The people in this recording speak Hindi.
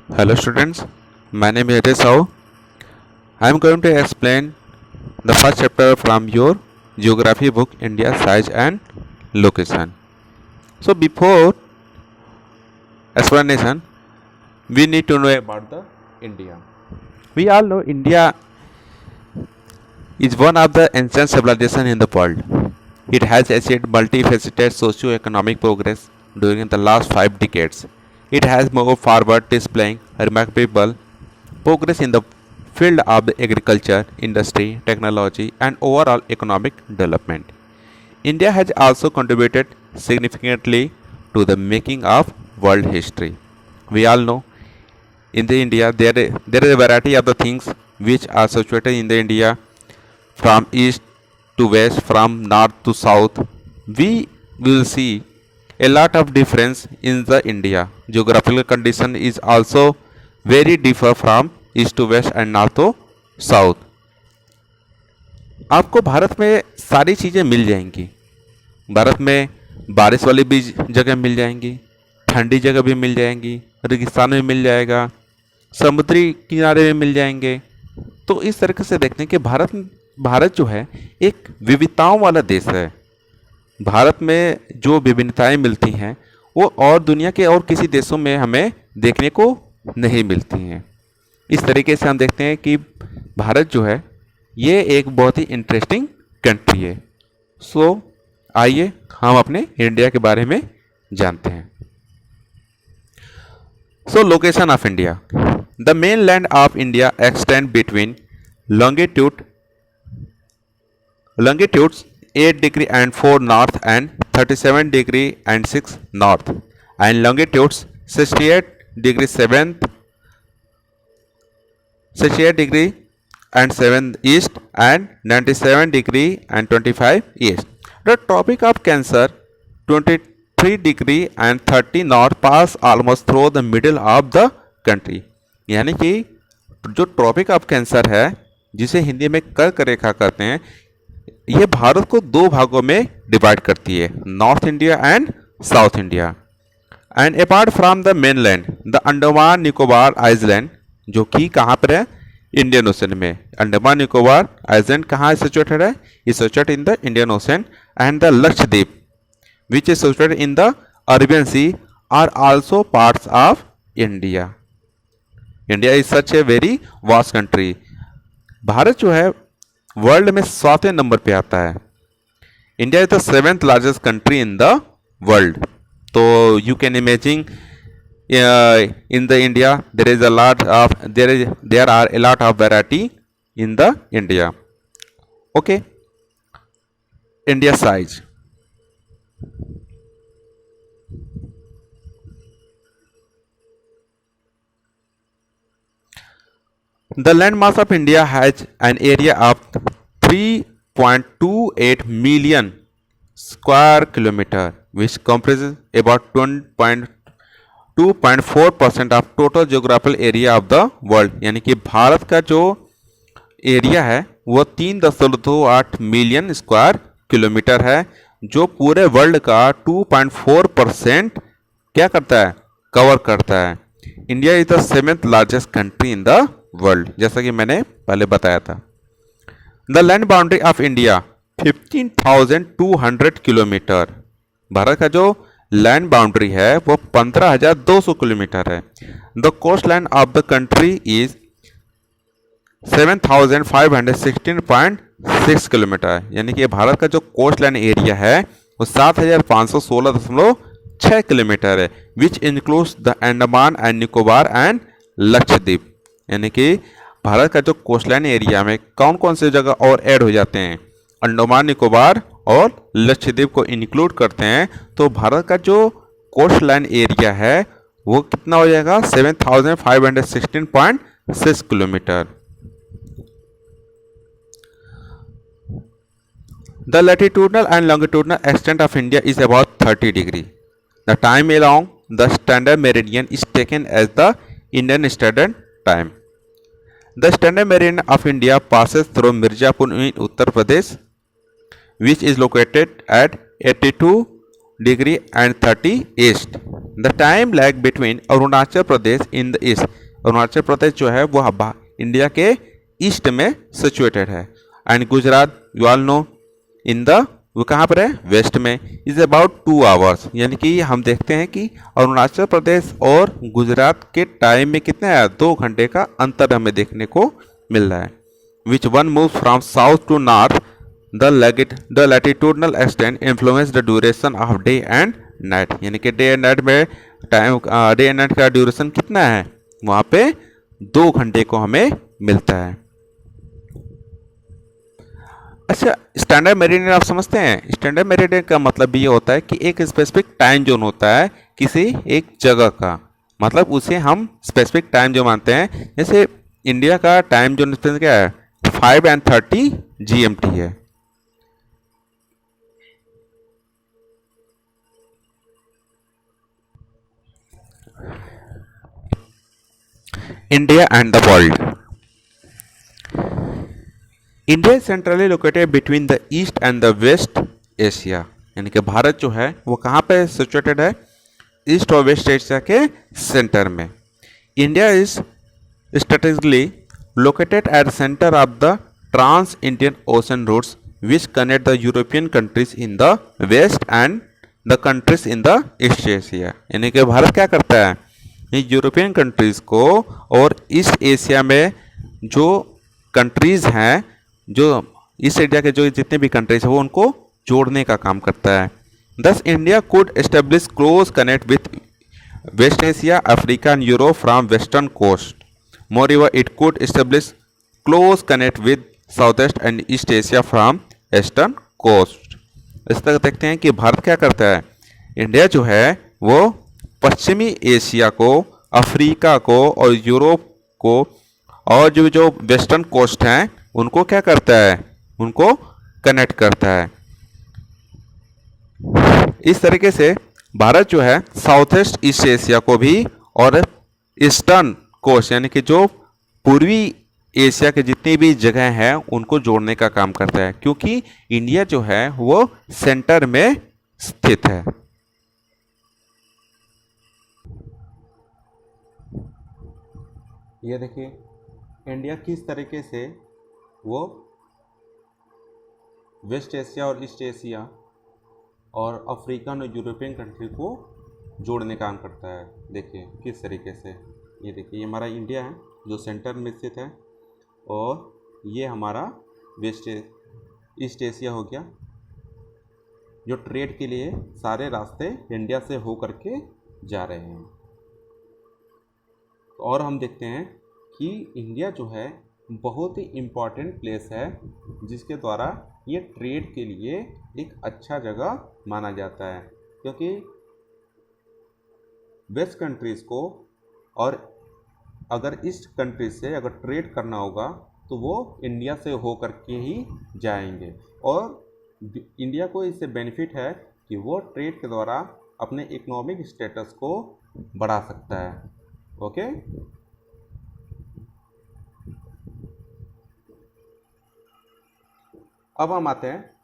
Hello students, my name is Ajay Sahu. I am going to explain the first chapter from your geography book India size and location. So before explanation, we need to know about the India. We all know India is one of the ancient civilizations in the world. It has achieved multifaceted socio-economic progress during the last 5 decades. It has moved forward, displaying remarkable progress in the field of agriculture, industry, technology, and overall economic development. India has also contributed significantly to the making of world history. We all know in the India there is a variety of the things which are situated in the India from east to west, from north to south. We will see a lot of difference in the India. Geographical condition is also very differ from east to west and north to south. आपको भारत में सारी चीज़ें मिल जाएंगी. भारत में बारिश वाली भी जगह मिल जाएंगी, ठंडी जगह भी मिल जाएंगी, रेगिस्तान में मिल जाएगा, समुद्री किनारे में मिल जाएंगे. तो इस तरीके से देखते हैं कि भारत जो है एक विविधताओं वाला देश है. भारत में जो विभिन्नताएं मिलती हैं वो और दुनिया के और किसी देशों में हमें देखने को नहीं मिलती हैं. इस तरीके से हम देखते हैं कि भारत जो है ये एक बहुत ही इंटरेस्टिंग कंट्री है. सो आइए हम अपने इंडिया के बारे में जानते हैं. सो location of India. The main land of India extend between longitudes 8 degree and 4 north and 37 degree and 6 north and longitudes 68 degree 68 degree and 7 east and 97 degree and 25 east. The Tropic of Cancer 23 degree and 30 north pass almost through the middle of the country. यानी कि जो ट्रॉपिक ऑफ कैंसर है जिसे हिंदी में कर्क रेखा कहते हैं, यह भारत को दो भागों में डिवाइड करती है, north India and south India. And apart from the mainland the Andaman Nicobar island, जो कि कहाँ पर है, इंडियन ओशन में. अंडमान निकोबार आइलैंड कहाँ सिचुएटेड है, is situated in the Indian Ocean. And the Lakshadweep which is situated in the Arabian Sea are also parts of India. India is such a very vast country. Bharat जो है वर्ल्ड में 7वें नंबर पे आता है. India is the 7th largest country in the world. तो you can imagine in the India there are a lot of variety in the India. Okay, India size. The landmass of India has an area of 3.28 million square kilometer, which comprises about 2.4% of total geographical area of the world. यानी कि भारत का जो एरिया है वो 3.28 मिलियन स्क्वायर किलोमीटर है, जो पूरे वर्ल्ड का 2.4% क्या करता है, कवर करता है. India is the 7th largest country in the world, जैसा कि मैंने पहले बताया था. The land boundary of India 15,200 kilometre. Bharat का जो लैंड बाउंड्री है वो 15,200 किलोमीटर है. The coast line of the country is 7,516.6 kilometre. यानी कि भारत का जो कोस्ट लाइन एरिया है वो 7,516.6 किलोमीटर है, which includes the Andaman and Nicobar and Lakshadweep. यानी कि भारत का जो कोस्ट लाइन एरिया में कौन कौन से जगह और ऐड हो जाते हैं, अंडमान निकोबार और लक्षद्वीप को इंक्लूड करते हैं, तो भारत का जो कोस्ट लाइन एरिया है वो कितना हो जाएगा, 7,516.6 kilometre. The latitudinal and longitudinal extent of India is about 30 degree. The time along the standard meridian is taken as the Indian standard time. The standard meridian of India passes through Mirzapur in Uttar Pradesh, which is located at 82 degree and 30 east. The time lag between Arunachal Pradesh in the east. Arunachal Pradesh जो है वो इंडिया के ईस्ट में सिचुएटेड है, and Gujarat you all know in the वो कहाँ पर है, वेस्ट में, इज अबाउट 2 आवर्स। यानी कि हम देखते हैं कि अरुणाचल प्रदेश और गुजरात के टाइम में कितना है, 2 घंटे का अंतर हमें देखने को मिल रहा है। Which one move from south to north, the latitudinal extent influence the duration of day and night. यानी कि डे एंड नाइट में टाइम, डे एंड नाइट का ड्यूरेशन कितना है, वहाँ पे 2 घंटे को हमें मिलता है। अच्छा, स्टैंडर्ड मेरिडियन आप समझते हैं? स्टैंडर्ड मेरिडियन का मतलब ये होता है कि एक स्पेसिफिक टाइम जोन होता है किसी एक जगह का, मतलब उसे हम स्पेसिफिक टाइम जो मानते हैं। जैसे इंडिया का टाइम जोन क्या है, 5:30 GMT है। India and the world. India is centrally located between the east and the west Asia. यानी कि भारत जो है वो कहाँ पे सिचुएटेड है, ईस्ट और वेस्ट एशिया के सेंटर में। India is strategically located at centre of the trans Indian Ocean routes which connect the European countries in the west and the countries in the east Asia. यानी कि भारत क्या करता है, ये यूरोपियन कंट्रीज को और ईस्ट एशिया में जो कंट्रीज हैं, जो इस एरिया के जो जितने भी कंट्रीज हैं वो उनको जोड़ने का काम करता है। Thus India could establish close connect with west Asia, Africa and Europe from western coast. Moreover it could establish close connect with south east and east Asia from eastern coast. इस तरह देखते हैं कि भारत क्या करता है, इंडिया जो है वो पश्चिमी एशिया को, अफ्रीका को और यूरोप को और जो वेस्टर्न कोस्ट हैं उनको क्या करता है, उनको कनेक्ट करता है। इस तरीके से भारत जो है साउथ ईस्ट ईस्ट एशिया को भी और ईस्टर्न कोस्ट यानी कि जो पूर्वी एशिया के जितनी भी जगह हैं उनको जोड़ने का काम करता है, क्योंकि इंडिया जो है वो सेंटर में स्थित है। ये देखिए इंडिया किस तरीके से वो वेस्ट एशिया और ईस्ट एशिया और अफ्रीकन और यूरोपियन कंट्री को जोड़ने का काम करता है। देखिए किस तरीके से, ये देखिए ये हमारा इंडिया है जो सेंटर में स्थित है, और ये हमारा ईस्ट एशिया हो गया जो ट्रेड के लिए सारे रास्ते इंडिया से हो करके जा रहे हैं। और हम देखते हैं कि इंडिया जो है बहुत ही इम्पॉर्टेंट प्लेस है जिसके द्वारा ये ट्रेड के लिए एक अच्छा जगह माना जाता है, क्योंकि वेस्ट कंट्रीज़ को और अगर ईस्ट कंट्रीज से अगर ट्रेड करना होगा तो वो इंडिया से हो करके ही जाएंगे, और इंडिया को इससे बेनिफिट है कि वो ट्रेड के द्वारा अपने इकोनॉमिक स्टेटस को बढ़ा सकता है। ओके, अब हम आते हैं